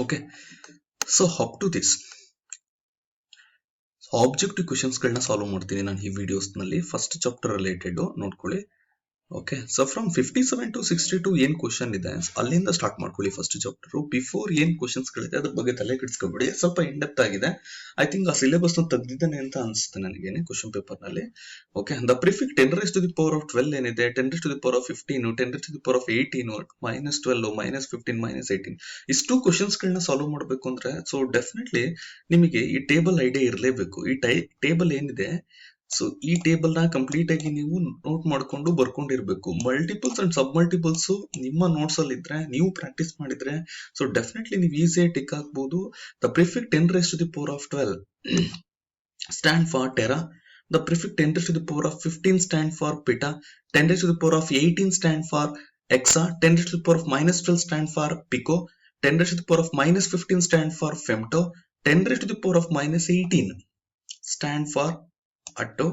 Okay, so up to this objective questions ಗಳನ್ನ solve ಮಾಡ್ತೀನಿ ನಾನು ಈ ವಿಡಿಯೋಸ್ ನಲ್ಲಿ. ಫಸ್ಟ್ ಚಾಪ್ಟರ್ ರಿಲೇಟೆಡ್ ನೋಡ್ಕೊಳ್ಳಿ. ಓಕೆ, ಸೊ ಫ್ರಮ್ 57 to 62 ಏನ್ ಕ್ವಶನ್ ಇದೆ ಅಲ್ಲಿಂದ ಸ್ಟಾರ್ಟ್ ಮಾಡ್ಕೊಳ್ಳಿ ಫಸ್ಟ್ ಚಾಪ್ಟರ್. ಬಿಫೋರ್ ಏನ್ ಕ್ವಶನ್ಸ್ ಗಳಿದೆ ಅದ್ರ ಬಗ್ಗೆ ತಲೆ ಕೆಡಿಸ್ಕೊಬೇಡಿ, ಸ್ವಲ್ಪ ಇಂಡೆಪ್ತ್ ಆಗಿದೆ. ಐ ಥಿಂಕ್ ಆ ಸಿಲೆಬಸ್ ತೆಗ್ದಿದ್ದಾನೆ ಅಂತ ಅನ್ಸುತ್ತೆ ನನಗೇನೆ ಕ್ವಶನ್ ಪೇಪರ್ ನಲ್ಲಿ. Okay, the prefix 10 raised to the power of 12 ಏನಿದೆ, 10 raised to the power of 15, 10 raised to the power of 18, -12, -15, -18 ಇಷ್ಟು ಕ್ವಶನ್ಸ್ ಗಳನ್ನ ಸಾಲ್ವ್ ಮಾಡ್ಬೇಕು ಅಂದ್ರೆ ಸೊ ಡೆಫಿನೆಟ್ಲಿ ನಿಮಗೆ ಈ ಟೇಬಲ್ ಐಡಿಯಾ ಇರಲೇಬೇಕು. ಈ ಟೇಬಲ್ ಏನಿದೆ, ಸೊ ಈ ಟೇಬಲ್ ನ ಕಂಪ್ಲೀಟ್ ಆಗಿ ನೀವು ನೋಟ್ ಮಾಡ್ಕೊಂಡು ಬರ್ಕೊಂಡಿರ್ಬೇಕು. ಮಲ್ಟಿಪಲ್ಸ್ ಅಂಡ್ ಸಬ್ ಮಲ್ಟಿಪಲ್ಸ್ ನಿಮ್ಮ ನೋಟ್ಸ್ ಅಲ್ಲಿ ಇದ್ರೆ, ನೀವು ಪ್ರಾಕ್ಟೀಸ್ ಮಾಡಿದ್ರೆ ಸೊ ಡೆಫಿನೆಟ್ಲಿ ನೀವು ಈಸಿಯಾಗಿ ಟಿಕ್ ಹಾಕ್ಬಹುದು. The prefix 10 raised to the power of 12 stand for tera. The prefix 10 raised to the power of 15 stand for peta. 10 raised to the power of 18 stand for hexa. 10 raised to the power of -12 stand for pico. 10 raised to the power of -15 stand for femto. 10 raised to the power of -18 stand for atto.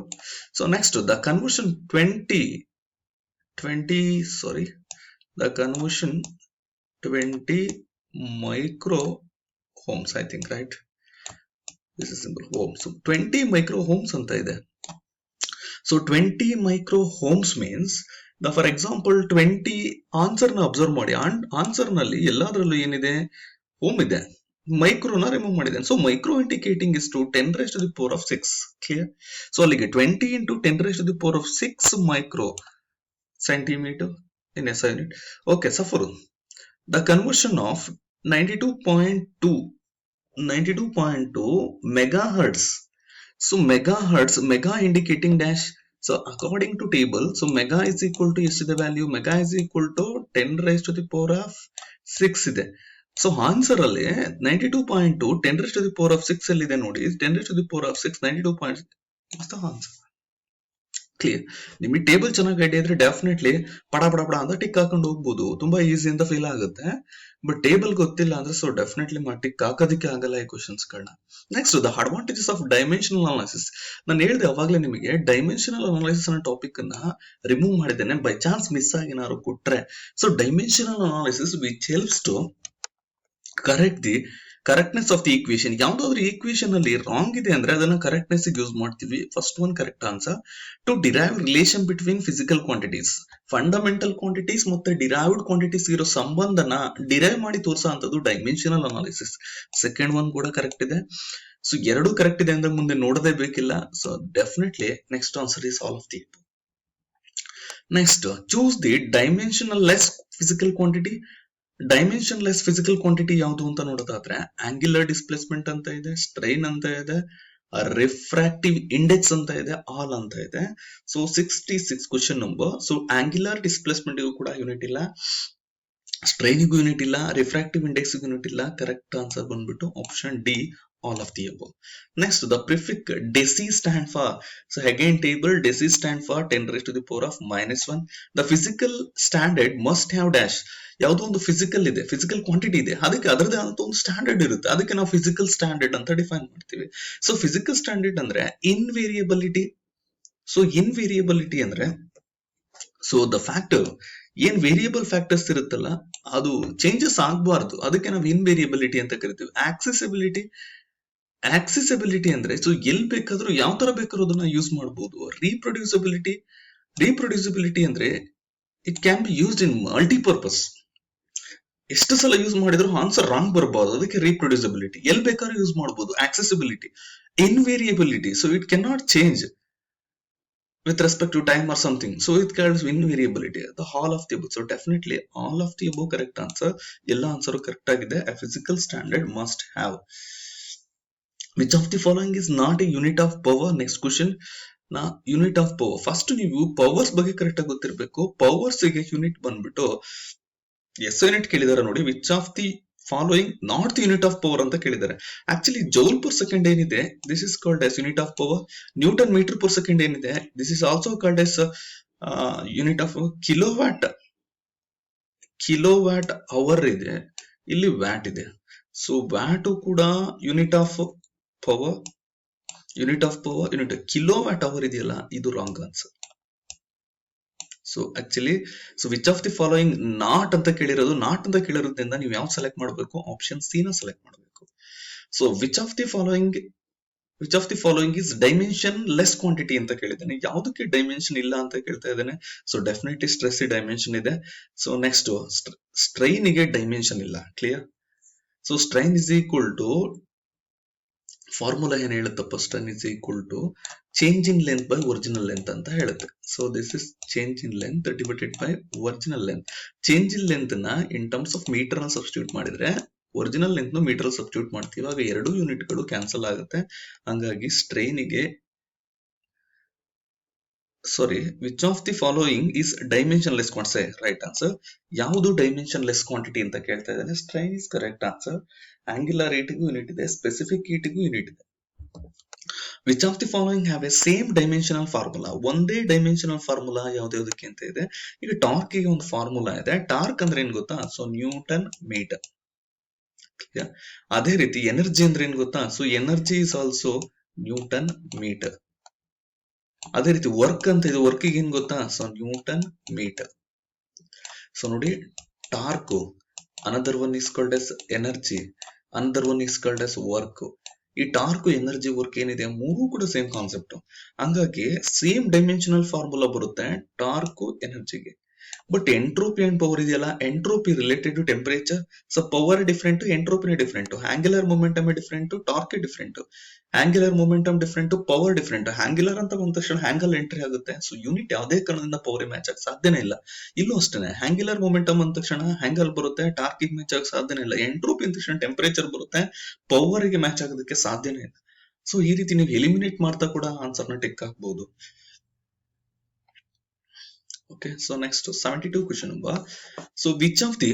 So next, the conversion 20 micro ohms, I think, right? This is simple ohm. So 20 micro ohms anta ide. So 20 micro ohms means the, for example, 20 answer ನ observe ಮಾಡಿ. Answer ನಲ್ಲಿ ಎಲ್ಲಾದ್ರಲ್ಲೂ ಏನಿದೆ, ohm ಇದೆ, ಮೈಕ್ರೋನ remove ಮಾಡಿದೆ. So micro indicating is to 10 raised to the power of 6. Clear? So ಅಲ್ಲಿಗೆ 20 into 10 raised to the power of 6 micro centimeter in SI unit. Okay, so for the conversion of 92.2 megahertz. So megahertz, mega indicating dash. So according to table, so mega is equal to is the value, mega is equal to 10 raised to the power of 6 ಇದೆ. So answer ಅಲ್ಲಿ 92.2 10 raised to the power of 6 ಅಲ್ಲಿ ಇದೆ ನೋಡಿ. 10 raised to the power of 6 92.6 answer. Clear? ನಿಮಗೆ table ಚೆನ್ನಾಗಿ idea ಇದ್ರೆ definitely ಪಡ ಅಂತ ಟಿಕ್ ಹಾಕೊಂಡು ಹೋಗ್ಬೋದು, ತುಂಬಾ ಈಸಿ ಅಂತ ಫೀಲ್ ಆಗುತ್ತೆ. ಬಟ್ ಟೇಬಲ್ ಗೊತ್ತಿಲ್ಲ ಅಂದ್ರೆ ಸೊ ಡೆಫಿನೆಟ್ಲಿ ಟಿಕ್ ಹಾಕೋದಕ್ಕೆ ಆಗಲ್ಲ ಈ ಕ್ವಶನ್ಸ್ ಗಳನ್ನ. Next, the advantages of dimensional analysis. ನಾನು ಹೇಳಿದೆ ಅವಾಗಲೇ ನಿಮಗೆ, ಡೈಮೆನ್ಷನಲ್ ಅನಾಲಿಸಿಸ್ ಅನ್ನೋ ಟಾಪಿಕ್ ಅನ್ನ ರಿಮೂವ್ ಮಾಡಿದ್ದೇನೆ, ಬೈ ಚಾನ್ಸ್ ಮಿಸ್ ಆಗಿ ಏನಾದ್ರು ಕೊಟ್ರೆ. So dimensional analysis which helps to correct the correctness of the equation. ಯಾವ್ದಾದ್ರು ಈಕ್ವೇಶನ್ ಅಲ್ಲಿ ರಾಂಗ್ ಇದೆ ಅಂದ್ರೆ ಅದನ್ನ ಕರೆಕ್ಟ್ನೆಸ್ ಯೂಸ್ ಮಾಡ್ತೀವಿ. First one correct answer. To derive relation between physical quantities, fundamental quantities ಮತ್ತೆ ಡಿರೈವ್ಡ್ ಕ್ವಾಂಟಿಟೀಸ್ ಇರೋ ಸಂಬಂಧನ ಡಿರೈವ್ ಮಾಡಿ ತೋರಿಸೋ ಅಂತದ್ದು ಡೈಮೆನ್ಷನಲ್ ಅನಾಲಿಸಿಸ್. ಸೆಕೆಂಡ್ ಒನ್ ಕೂಡ ಕರೆಕ್ಟ್ ಇದೆ. ಸೊ ಎರಡು ಕರೆಕ್ಟ್ ಇದೆ ಅಂದ್ರೆ ಮುಂದೆ ನೋಡದೇ ಬೇಕಿಲ್ಲ. So definitely next answer is all of the. Next, choose the dimensional less physical quantity. Dimension less physical quantity ಯಾವುದು ಅಂತ ನೋಡೋದಾದ್ರೆ ಆಂಗ್ಯುಲರ್ ಡಿಸ್ಪ್ಲೇಸ್ಮೆಂಟ್ ಅಂತ ಇದೆ, ಸ್ಟ್ರೈನ್ ಅಂತ ಇದೆ, ರಿಫ್ರಾಕ್ಟಿವ್ ಇಂಡೆಕ್ಸ್ ಅಂತ ಇದೆ, ಆಲ್ ಅಂತ ಇದೆ. So 66 question number. So angular displacement ಕೂಡ ಯೂನಿಟ್ ಇಲ್ಲ, ಸ್ಟ್ರೈನಿಗೂ ಯೂನಿಟ್ ಇಲ್ಲ, ರಿಫ್ರಾಕ್ಟಿವ್ ಇಂಡೆಕ್ಸ್ ಯೂನಿಟ್ ಇಲ್ಲ. ಕರೆಕ್ಟ್ ಆನ್ಸರ್ ಬಂದ್ಬಿಟ್ಟು option D, all of the above. Next, the prefix deci stand for, so again table deci stand for 10 raised to the power of -1. The physical standard must have dash. ಯಾವುದೋ ಒಂದು physical ಇದೆ, physical quantity ಇದೆ, ಅದಕ್ಕೆ ಅದರದೇ ಅಂತ ಒಂದು standard ಇರುತ್ತೆ, ಅದಕ್ಕೆ ನಾವು ಫಿಸಿಕಲ್ ಸ್ಟ್ಯಾಂಡರ್ಡ್ ಅಂತ ಡಿಫೈನ್ ಮಾಡ್ತೀವಿ. ಸೊ ಫಿಸಿಕಲ್ ಸ್ಟ್ಯಾಂಡರ್ಡ್ ಅಂದ್ರೆ ಇನ್ವೇರಿಯಬಿಲಿಟಿ. ಸೊ ಇನ್ವೇರಿಯಬಿಲಿಟಿ ಅಂದ್ರೆ ಸೊ ದ ಫ್ಯಾಕ್ಟರ್, ಏನ್ ವೇರಿಯಬಲ್ ಫ್ಯಾಕ್ಟರ್ಸ್ ಇರುತ್ತಲ್ಲ ಅದು ಚೇಂಜಸ್ ಆಗಬಾರ್ದು, ಅದಕ್ಕೆ ನಾವು ಇನ್ವೇರಿಯಬಿಲಿಟಿ ಅಂತ ಕರಿತೀವಿ. ಆಕ್ಸೆಸಿಬಿಲಿಟಿ ಅಂದ್ರೆ ಸೊ ಎಲ್ಲಿ ಬೇಕಾದ್ರೂ ಯಾವ ತರ ಬೇಕಾದ್ರೂ ಅದನ್ನ ಯೂಸ್ ಮಾಡಬಹುದು. ರೀಪ್ರೊಡ್ಯೂಸಿಬಿಲಿಟಿ ಅಂದ್ರೆ it can be used in multipurpose. ಎಷ್ಟು ಸಲ ಯೂಸ್ ಮಾಡಿದ್ರು ಆನ್ಸರ್ ರಾಂಗ್ ಬರಬಾರ್ದು, ಅದಕ್ಕೆ ರೀಪ್ರೊಡ್ಯೂಸಿಬಿಲಿಟಿ. ಎಲ್ಲಿ ಬೇಕಾದ್ರೂ ಯೂಸ್ ಮಾಡಬಹುದು. Accessibility. Invariability, so it can not change with respect to time or something, so it calls invariability. The all of the above. So definitely all of the above correct answer. ಎಲ್ಲ answer correct ಆಗಿದೆ. A physical standard must have. Which of the following is not a unit of power? Next question. ನಾ unit of power, first ನೀವು powers ಬಗ್ಗೆ correct ಆಗಿ ಗೊತ್ತಿರಬೇಕು. Powers ಗೆ unit ಬಂದ್ಬಿಟ್ಟು S unit ಕೇಳಿದಾರೆ ನೋಡಿ. Which of the following not the unit of power ಅಂತ ಕೇಳಿದ್ದಾರೆ. ಆಕ್ಚುಲಿ ಜೌಲ್ ಪರ್ ಸೆಕೆಂಡ್ ಏನಿದೆ, this is called as unit of power. Newton meter per second ಏನಿದೆ, this is also called as unit of kilowatt. Kilowatt hour ಇದೆ, ಇಲ್ಲಿ watt ಇದೆ. So watt ಕೂಡ unit of power. Unit kilowatt hour ಇದೆಯಲ್ಲ, ಇದು wrong answer. So actually which of the following not ಅಂತ ಕೇಳಿರೋದು, not ಅಂತ ಕೇಳಿರೋದ್ರಿಂದ ನೀವು ಯಾವ್ದು ಸೆಲೆಕ್ಟ್ ಮಾಡಬೇಕು, ಆಪ್ಷನ್ ಸಿ ನ ಸೆಲೆಕ್ಟ್ ಮಾಡಬೇಕು. So which of the following is dimensionless quantity ಅಂತ ಕೇಳಿದ್ದಾನೆ. ಯಾವುದಕ್ಕೆ ಡೈಮೆನ್ಷನ್ ಇಲ್ಲ ಅಂತ ಕೇಳ್ತಾ ಇದ್ದಾನೆ. ಸೊ ಡೆಫಿನೆಟ್ಲಿ ಸ್ಟ್ರೆಸ್ ಡೈಮೆನ್ಷನ್ ಇದೆ. ಸೊ ನೆಕ್ಸ್ಟ್ ಸ್ಟ್ರೈನ್ ಗೆ ಡೈಮೆನ್ಷನ್ ಇಲ್ಲ. Clear. So strain is equal to formula ಏನ್ ಹೇಳುತ್ತಪ್ಪ, strain is equal to change in length by original length ಅಂತ ಹೇಳುತ್ತೆ. So this is change in length divided by original length. Change in length ನ in terms of meter ನ substitute ಮಾಡಿದ್ರೆ original length ನ meter substitute ಮಾಡ್ತೀವಿ, ಆಗ ಎರಡು unit ಗಳು ಕ್ಯಾನ್ಸಲ್ ಆಗುತ್ತೆ. ಹಂಗಾಗಿ ಸ್ಟ್ರೈನಿಗೆ which of the following is dimensionless quantity, right answer. ಯಾವುದು ಡೈಮೆನ್ಷನ್ ಲೆಸ್ ಕ್ವಾಂಟಿಟಿ ಅಂತ ಕೇಳ್ತಾ ಇದ್ದಾನೆ. Strain is correct answer. Angular ರೇಟ್ಗೂ ಯೂನಿಟ್ ಇದೆ, ಸ್ಪೆಸಿಫಿಕ್ ಹೀಟ್ಗೂ ಯೂನಿಟ್ ಇದೆ. Which of the following have a same dimensional formula, ಒಂದೇ ಡೈಮೆನ್ಷನಲ್ ಫಾರ್ಮುಲಾ ಯಾವ್ದಾವ್ದಕ್ಕೆ ಅಂತ ಇದೆ. ಈಗ ಟಾರ್ಕ್ ಗೆ ಒಂದು ಫಾರ್ಮುಲಾ ಇದೆ. ಟಾರ್ಕ್ ಅಂದ್ರೆ ಏನ್ ಗೊತ್ತಾ, ಸೊ ನ್ಯೂಟನ್ ಮೀಟರ್. ಅದೇ ರೀತಿ ಎನರ್ಜಿ ಅಂದ್ರೆ ಏನ್ ಗೊತ್ತಾ, so energy is also newton meter. ಅದೇ ರೀತಿ ವರ್ಕ್ ಅಂತ ಇದೆ, ವರ್ಕ್ ಏನ್ ಗೊತ್ತಾ, ಸೊ ನ್ಯೂಟನ್ ಮೀಟರ್. ಸೊ ನೋಡಿ, torque another one is called as energy, another one is called as work. ಈ ಟಾರ್ಕ್, ಎನರ್ಜಿ, ವರ್ಕ್ ಏನಿದೆ ಮೂರು ಕೂಡ ಸೇಮ್ ಕಾನ್ಸೆಪ್ಟ್. ಹಂಗಾಗಿ ಸೇಮ್ ಡೈಮೆನ್ಷನಲ್ ಫಾರ್ಮುಲಾ ಬರುತ್ತೆ ಟಾರ್ಕ್ ಎನರ್ಜಿಗೆ. ಬಟ್ ಎಂಟ್ರೋಪಿ ಅಂಡ್ ಪವರ್ ಇದೆಯಲ್ಲ, entropy related to temperature. So power different, ಎಂಟ್ರೋಪಿನೇ different. Angular momentum different, torque different. Angular momentum different, power different. Angular ಅಂತ ಬಂದ ತಕ್ಷಣ ಆಂಗಲ್ ಎಂಟ್ರಿ ಆಗುತ್ತೆ. So unit ಯಾವುದೇ ಕಾರಣದಿಂದ ಪವರ್ ಮ್ಯಾಚ್ ಆಗಕ್ಕೆ ಸಾಧ್ಯನೇ ಇಲ್ಲ. ಇಲ್ಲೂ ಅಷ್ಟೇ, ಆಂಗ್ಯುಲರ್ ಮೊಮೆಂಟಮ್ ಅಂದ ತಕ್ಷಣ ಆಂಗಲ್ ಬರುತ್ತೆ, ಟಾರ್ಕ್ ಮ್ಯಾಚ್ ಆಗಕ್ಕೆ ಸಾಧ್ಯನೇ ಇಲ್ಲ. ಎಂಟ್ರೋಪಿ ಅಂದ ತಕ್ಷಣ ಟೆಂಪರೇಚರ್ ಬರುತ್ತೆ, ಪವರ್ ಗೆ ಮ್ಯಾಚ್ ಆಗೋದಕ್ಕೆ ಸಾಧ್ಯನೇ ಇಲ್ಲ. ಸೊ ಈ ರೀತಿ ನೀವು ಎಲಿಮಿನೇಟ್ ಮಾಡ್ತಾ ಕೂಡ ಆನ್ಸರ್ ನ ಟಿಕ್ ಹಾಕ್ಬಹುದು. Okay, so next 72 question number. So which of the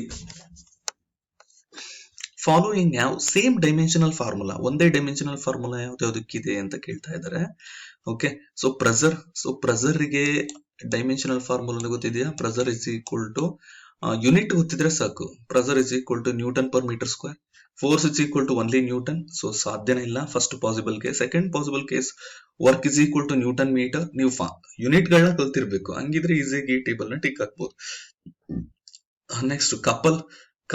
following have same dimensional formula, ಒಂದೇ ಡೈಮೆನ್ಷನಲ್ ಫಾರ್ಮುಲಾ ಯಾವ್ದಾವ್ದಕ್ಕಿದೆ ಅಂತ ಕೇಳ್ತಾ ಇದ್ದಾರೆ. ಓಕೆ, ಸೊ ಪ್ರೆಸರ್ ಗೆ ಡೈಮೆನ್ಷನಲ್ ಫಾರ್ಮುಲಾ ಗೊತ್ತಿದೆಯಾ? Pressure is equal to unit ಗೊತ್ತಿದ್ರೆ ಸಾಕು. Pressure is equal to newton per metre square. Force is equal to only newton. So ಸಾಧ್ಯನೇ ಇಲ್ಲ, first possible case. Second possible case, work is equal to newton metre. ನೀವು unit ಗಳನ್ನ ಕಲ್ತಿರ್ಬೇಕು, ಹಂಗಿದ್ರೆ ಈಸಿಯಾಗಿ ಈ ಟೇಬಲ್ ನ ಟಿಕ್ ಹಾಕ್ಬಹುದು. Next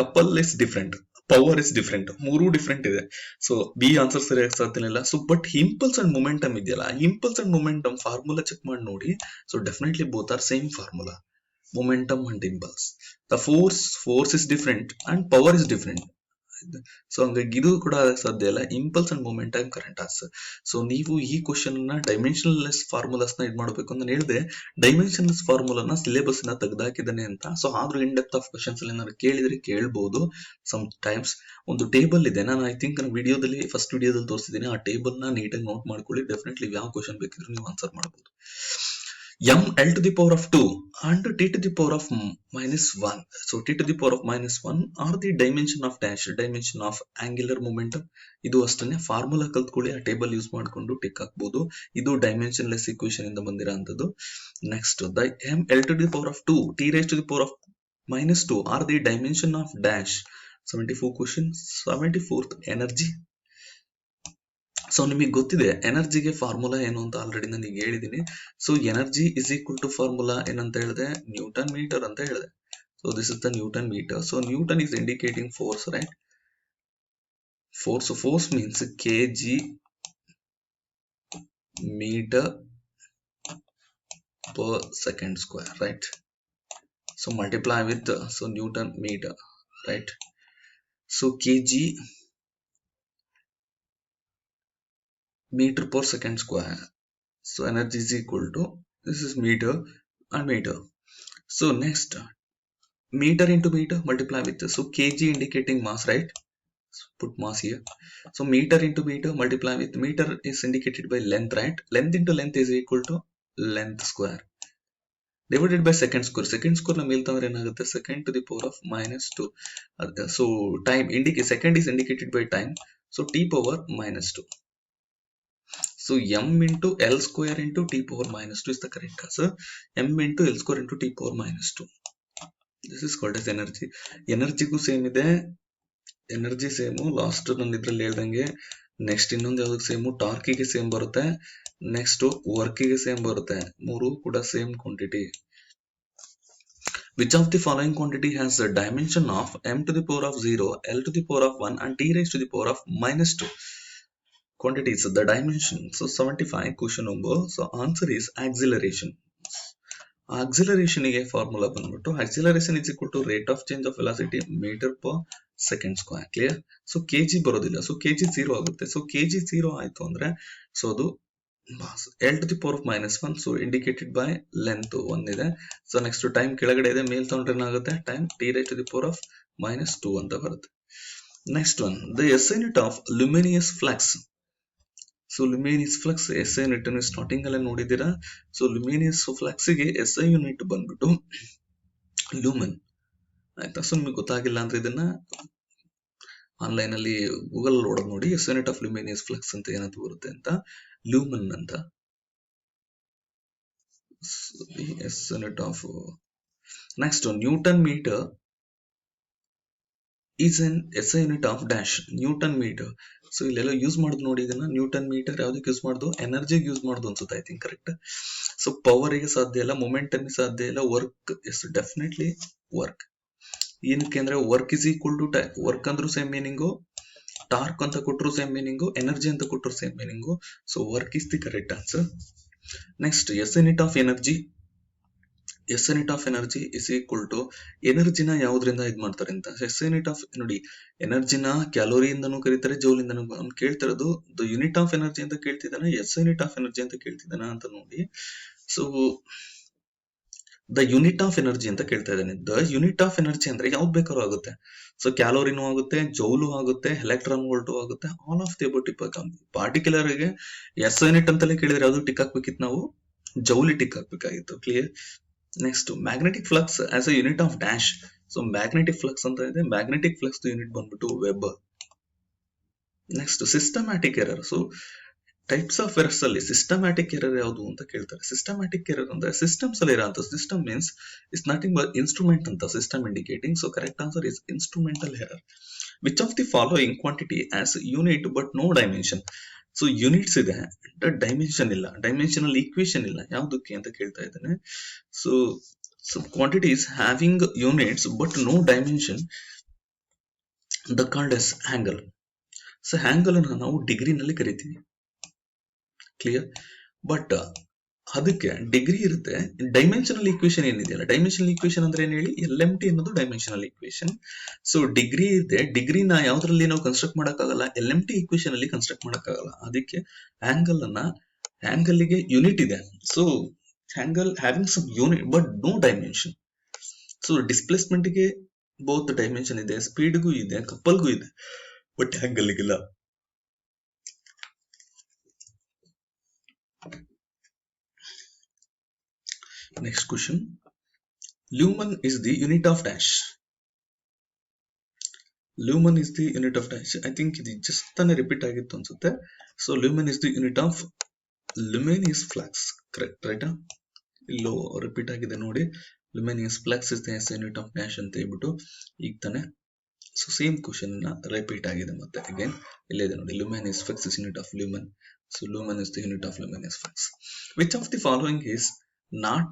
couple is different, power is different, ಮೂರು ಡಿಫ್ರೆಂಟ್ ಇದೆ. ಸೊ ಬಿ ಆನ್ಸರ್ ಸರಿಯಾಗಿ ಸಾಧ್ಯನೇ ಇಲ್ಲ. So but impulse and momentum ಇದೆಯಲ್ಲ, impulse and momentum formula check ಮಾಡಿ ನೋಡಿ. So definitely both are same formula, momentum and impulse. The force is different and power is different. So ಹಂಗಾಗಿ ಇದು ಕೂಡ ಸಾಧ್ಯ ಇಲ್ಲ. Impulse and momentum current answer. So ನೀವು ಈ ಕ್ವಶನ್ ನ ಡೈಮೆನ್ಷನಲ್ಲೆಸ್ ಫಾರ್ಮುಲಾಸ್ ನ ಇದ್ ಮಾಡ್ಬೇಕು ಅಂತ ಹೇಳಿದೆ. ಡೈಮೆನ್ಷನಲ್ಸ್ ಫಾರ್ಮುಲಾನ ಸಿಲೆಬಸ್ ನ ತೆಗೆದಾಕಿದ್ದಾನೆ ಅಂತ. ಸೊ ಆದ್ರೂ ಇನ್ ಡೆಪ್ತ್ ಆಫ್ ಕ್ವಶನ್ಸ್ ಅಲ್ಲಿ ಏನಾದ್ರು ಕೇಳಿದ್ರೆ ಕೇಳ್ಬಹುದು. ಸಮ್ ಟೈಮ್ಸ್ ಒಂದು ಟೇಬಲ್ ಇದೆ, ನಾನು ಐ ಥಿಂಕ್ ವಿಡಿಯೋದಲ್ಲಿ ಫಸ್ಟ್ ವಿಡಿಯೋದಲ್ಲಿ ತೋರಿಸಿದ್ದೀನಿ. ಆ ಟೇಬಲ್ ನ ನೀಟಾಗಿ ನೋಟ್ ಮಾಡ್ಕೊಳ್ಳಿ. ಡೆಫಿನೆಟ್ಲಿ ಯಾವ ಕ್ವಶನ್ ಬೇಕಿದ್ರು ನೀವು ಆನ್ಸರ್ ಮಾಡಬಹುದು. m l to the power of 2 and t to the power of minus 1. So t to the power of minus 1 are the dimension of dash, dimension of angular momentum. ಇದು ಅಷ್ಟೇ, formula ಕಲ್ತ್ಕೊಳ್ಳಿ, ಆ table use ಮಾಡ್ಕೊಂಡು tick ಹಾಕ್ಬಹುದು. ಇದು dimensionless equation ಇಂದ ಬಂದಿರೋಂಥದ್ದು. Next, the m l to the power of 2 t raised to the power of minus 2 are the dimension of dash. 74 question. 74th energy. So ನಿಮಗೆ ಗೊತ್ತಿದೆ ಎನರ್ಜಿಗೆ ಫಾರ್ಮುಲಾ ಏನು ಅಂತ ಆಲ್ರೆಡಿ ನಾನು ಈಗ ಹೇಳಿದ್ದೀನಿ. So energy is equal to formula ಏನಂತ ಹೇಳಿದೆ, newton metre ಅಂತ ಹೇಳಿದೆ. So this is the newton metre. So newton is indicating force, right? Force means kg meter per second square, right? So multiply with so Newton meter, right? So kg meter per second square. So energy is equal to, this is meter and meter. So next, meter into meter multiply with, so kg indicating mass, right? So put mass here. So meter into meter multiply with, meter is indicated by length, right? Length into length is equal to length square divided by second square. Second square na meltandre enagutte, second to the power of minus 2. So time second is indicated by time, so t power minus 2. So m into L square into t power minus 2 is the correct answer. M into L square into t power minus 2. This is called as energy. Energy ಗೂ same ಇದೆ, energy same. Last ನಾನು ಇದ್ರಲ್ಲಿ ಹೇಳ್ದಂಗೆ next ಇನ್ನೊಂದು ಯಾವ್ದಕ್ಕೆ same, ಟಾರ್ಕಿಗೆ same ಬರುತ್ತೆ. Next ವರ್ಕಿಗೆ same ಬರುತ್ತೆ. ಮೂರು ಕೂಡ same quantity. Which of the following quantity has a dimension of m to the power of 0, l to the power of 1 and t raised to the power of minus 2? Quantities, the dimension. So 75 question number. So answer is acceleration. Acceleration ಗೆ formula ಬಂದ್ಬಿಟ್ಟು acceleration is equal to rate of change of velocity meter per second square. Clear? So kg ಬರೋದಿಲ್ಲ, so kg 0 ಆಗುತ್ತೆ. So kg 0 ಆಯ್ತು ಅಂದ್ರೆ so ಅದು l to the power of minus 1, so indicated by length 1 ಇದೆ. So next time ಕೆಳಗಡೆ ಇದೆ, ಮೇಲ್ ತಗೊಂಡ್ರೆ ಏನಾಗುತ್ತೆ, time t raised to the power of minus 2 ಅಂತ ಬರುತ್ತೆ. Next one, the SI unit of luminous flux. So luminous flux SI unit ಅನ್ನು starting ಅಲ್ಲೇ ನೋಡಿದ್ದೀರಾ. ಸೊ luminous flux ಗೆ SI unit ಬಂದ್ಬಿಟ್ಟು ಲೂಮನ್ ಆಯ್ತಾ. ಸೊ ನಿಮಗೆ ಗೊತ್ತಾಗಿಲ್ಲ ಅಂದ್ರೆ ಇದನ್ನ ಆನ್ಲೈನ್ ಅಲ್ಲಿ ಗೂಗಲ್ ನೋಡೋದು ನೋಡಿ, SI unit of luminous flux ಅಂತ ಏನಂತ ಬರುತ್ತೆ ಅಂತ, ಲೂಮನ್ ಅಂತ. SI unit of next one, Newton meter is an SI unit of dash. Newton metre. So ಇಲ್ಲೆಲ್ಲ ಯೂಸ್ ಮಾಡೋದು ನೋಡಿ, ಇದನ್ನ ನ್ಯೂಟನ್ ಮೀಟರ್ ಯಾವ್ದಕ್ಕೆ ಯೂಸ್ ಮಾಡೋದು, ಎನರ್ಜಿಗೆ ಯೂಸ್ ಮಾಡೋದು ಅನ್ಸುತ್ತೆ, I think correct. So power ಗೆ ಸಾಧ್ಯ ಇಲ್ಲ, ಮೊಮೆಂಟಮ್ ಸಾಧ್ಯ ಇಲ್ಲ, ವರ್ಕ್ ಎಸ್ ಡೆಫಿನೆಟ್ಲಿ ವರ್ಕ್. ಏನಕ್ಕೆ ಅಂದ್ರೆ work is equal to time. Work ಅಂದ್ರೂ ಸೇಮ್ ಮೀನಿಂಗು, ಟಾರ್ಕ್ ಅಂತ ಕೊಟ್ಟರು ಸೇಮ್ ಮೀನಿಂಗು, ಎನರ್ಜಿ ಅಂತ ಕೊಟ್ಟರು same meaning. So work is the correct answer. Next SI unit of energy. SI unit of energy is equal to ಎನರ್ಜಿನ ಯಾವ್ದ್ರಿಂದ ಇದ್ ಮಾಡ್ತಾರೆ ಅಂತ. SI unit of ನೋಡಿ, ಎನರ್ಜಿನ ಕ್ಯಾಲೋರಿಯಿಂದನೂ ಕರೀತಾರೆ, ಜೌಲ್ ಇಂದನೂ. ಅವ್ನು ಕೇಳ್ತಿರೋದು ದ ಯೂನಿಟ್ ಆಫ್ ಎನರ್ಜಿ ಅಂತ ಕೇಳ್ತಿದ್ದಾನೆ, SI unit of energy ಅಂತ ಕೇಳ್ತಿದ್ದಾನ ಅಂತ ನೋಡಿ. So the unit of energy ಅಂತ ಕೇಳ್ತಾ ಇದ್ದಾನೆ. ದ ಯೂನಿಟ್ ಆಫ್ ಎನರ್ಜಿ ಅಂದ್ರೆ ಯಾವ್ದು ಬೇಕಾದ್ರೂ ಆಗುತ್ತೆ. ಸೊ ಕ್ಯಾಲೋರಿನೂ ಆಗುತ್ತೆ, ಜೌಲು ಆಗುತ್ತೆ, ಎಲೆಕ್ಟ್ರಾನ್ ವೋಲ್ಟು ಆಗುತ್ತೆ, all of the about tick. Particular ಗೆ SI unit ಅಂತಲೇ ಕೇಳಿದ್ರೆ ಯಾವ್ದು ಟಿಕ್ ಹಾಕ್ಬೇಕಿತ್ತು, ನಾವು ಜೌಲಿ ಟಿಕ್ ಹಾಕ್ಬೇಕಾಗಿತ್ತು. Clear? Next, magnetic flux as a unit of dash. So magnetic flux ಅಂತ ಇದೆ, ಮ್ಯಾಗ್ನೆಟಿಕ್ ಫ್ಲಕ್ಸ್ ಯೂನಿಟ್ ಬಂದ್ಬಿಟ್ಟು weber. Next, systematic error. So types of errors ಅಲ್ಲಿ ಸಿಸ್ಟಮ್ಯಾಟಿಕ್ ಎರರ್ ಯಾವುದು ಅಂತ ಕೇಳ್ತಾರೆ. ಸಿಸ್ಟಮ್ಯಾಟಿಕ್ ಎರರ್ ಅಂದ್ರೆ ಸಿಸ್ಟಮ್ಸ್ ಅಲ್ಲಿ ಇರೋಂಥ, system means is nothing but instrument ಅಂತ system indicating. So correct answer is instrumental error. Which of the following quantity has unit but no dimension. So units ಇದೆ, dimension ಇಲ್ಲ, dimensional equation ಇಲ್ಲ, ಯಾವ್ದಕ್ಕೆ ಅಂತ ಕೇಳ್ತಾ ಇದ್ದಾನೆ. So quantities having units but no dimension the called as angle. So angle ಅನ್ನ ನಾವು ಡಿಗ್ರಿನಲ್ಲಿ ಕರಿತೀವಿ. ಕ್ಲಿಯರ್? ಬಟ್ ಅದಕ್ಕೆ ಡಿಗ್ರಿ ಇರುತ್ತೆ. ಡೈಮೆನ್ಷನಲ್ ಈಕ್ವೇಶನ್ ಏನಿದೆಯಲ್ಲ, ಡೈಮೆನ್ಷನಲ್ ಈಕ್ವೇಶನ್ ಅಂದ್ರೆ ಏನ್ ಹೇಳಿ, LMT ಅನ್ನೋದು ಡೈಮೆನ್ಷನಲ್ ಈಕ್ವೇಶನ್. ಸೊ ಡಿಗ್ರಿ ಇದೆ, ಡಿಗ್ರಿನ ಯಾವ್ದ್ರಲ್ಲಿ ನಾವು ಕನ್ಸ್ಟ್ರಕ್ಟ್ ಮಾಡಕ್ಕಾಗಲ್ಲ, LMT ಈಕ್ವೇಶನ್ ಅಲ್ಲಿ ಕನ್ಸ್ಟ್ರಕ್ಟ್ ಮಾಡಕ್ಕಾಗಲ್ಲ. ಅದಕ್ಕೆ ಆಂಗಲ್ ಅನ್ನ, ಆಂಗಲ್ ಗೆ ಯೂನಿಟ್ ಇದೆ. So angle having some unit but no dimension. So displacement ಗೆ ಬೋತ್ ಡೈಮೆನ್ಷನ್ ಇದೆ, ಸ್ಪೀಡ್ಗೂ ಇದೆ, ಕಪಲ್ಗೂ ಇದೆ, ಬಟ್ ಆಂಗಲ್ ಗಿಲ್ಲ. Next question. Lumen is the unit of dash. Lumen is the unit of dash. I think ಇದು just ತಾನೇ repeat ಆಗಿತ್ತು ಅನ್ಸುತ್ತೆ. So lumen is the unit of luminous flux. Correct, right? ಇಲ್ಲೋ ರಿಪೀಟ್ ಆಗಿದೆ ನೋಡಿ. Luminous flux is the SI unit of dash ಅಂತ ಹೇಳ್ಬಿಟ್ಟು ಈಗ ತಾನೆ. ಸೊ ಸೇಮ್ ಕ್ವಶನ್ ರಿಪೀಟ್ ಆಗಿದೆ ಮತ್ತೆ ಅಗೇನ್. ಇಲ್ಲಿದೆ ನೋಡಿ, luminous flux is unit of lumen. So lumen is the unit of luminous flux. Which of the following is not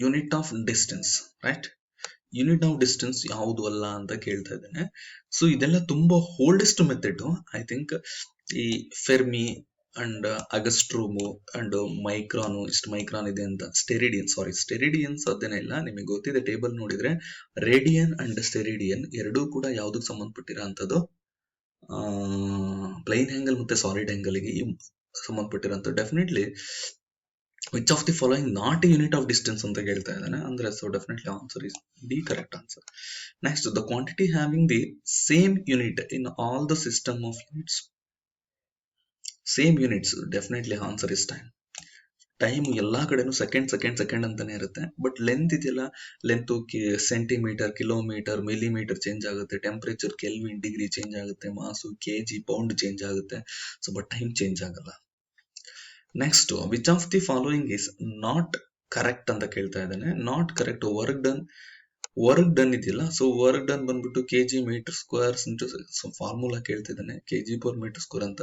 unit of distance? Right, unit of distance ಯಾವುದು ಅಲ್ಲ ಅಂತ ಕೇಳ್ತಾ ಇದ್ದೇನೆ. So ಇದೆಲ್ಲ ತುಂಬಾ ಓಲ್ಡೆಸ್ಟ್ ಮೆಥಡ್. ಐ ಥಿಂಕ್ ಈ Fermi and ಅಗಸ್ಟ್ರೋಮು and ಮೈಕ್ರಾನು, ಇಷ್ಟು micron ಇದೆ ಅಂತ. ಸ್ಟೆರಿಡಿಯನ್ಸ್ ಅದೇನೇ ಇಲ್ಲ, ನಿಮಗೆ ಗೊತ್ತಿದೆ, ಟೇಬಲ್ ನೋಡಿದ್ರೆ ರೇಡಿಯನ್ ಅಂಡ್ ಸ್ಟೆರಿಡಿಯನ್ ಎರಡೂ ಕೂಡ ಯಾವ್ದಕ್ಕೆ ಸಂಬಂಧಪಟ್ಟಿರೋ ಅಂತದ್ದು, ಪ್ಲೈನ್ ಆಂಗಲ್ ಮತ್ತೆ ಸಾಲಿಡ್ ಆಂಗಲ್ ಗೆ ಸಂಬಂಧಪಟ್ಟಿರೋಂಥ. Definitely which of the following not a unit of distance ಅಂತ ಹೇಳ್ತಾ ಇದ್ದಾನೆ ಅಂದ್ರೆ, so definitely answer is D correct answer. Next, the quantity having the same unit in all the system of units. Same units, definitely answer is time. Time ಎಲ್ಲಾ ಕಡೆನೂ second ಅಂತಾನೆ ಇರುತ್ತೆ, but length ಇದೆಯಲ್ಲ, length centimeter, kilometer, millimeter change ಆಗುತ್ತೆ, temperature kelvin, degree change ಆಗುತ್ತೆ, mass KG, pound change ಆಗುತ್ತೆ. So but time change ಆಗಲ್ಲ. Next, which of the following is not correct ಅಂತ ಕೇಳ್ತಾ ಇದ್ದಾನೆ. ನಾಟ್ ಕರೆಕ್ಟ್, ವರ್ಕ್ ಡನ್ ಇದೆಯಲ್ಲ, so work done ಬಂದ್ಬಿಟ್ಟು kg meter squares into, so formula ಕೇಳ್ತಿದ್ದಾನೆ, kg per metre square ಅಂತ.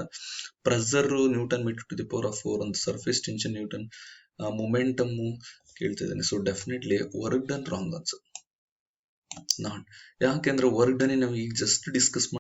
Pressure newton meter to the power of 4 ಅಂತ, surface tension newton, momentum ಕೇಳ್ತಿದ್ದಾನೆ. So definitely work done wrong answer not. ಯಾಕೆಂದ್ರೆ work done ನಾವು ಈಗ just discuss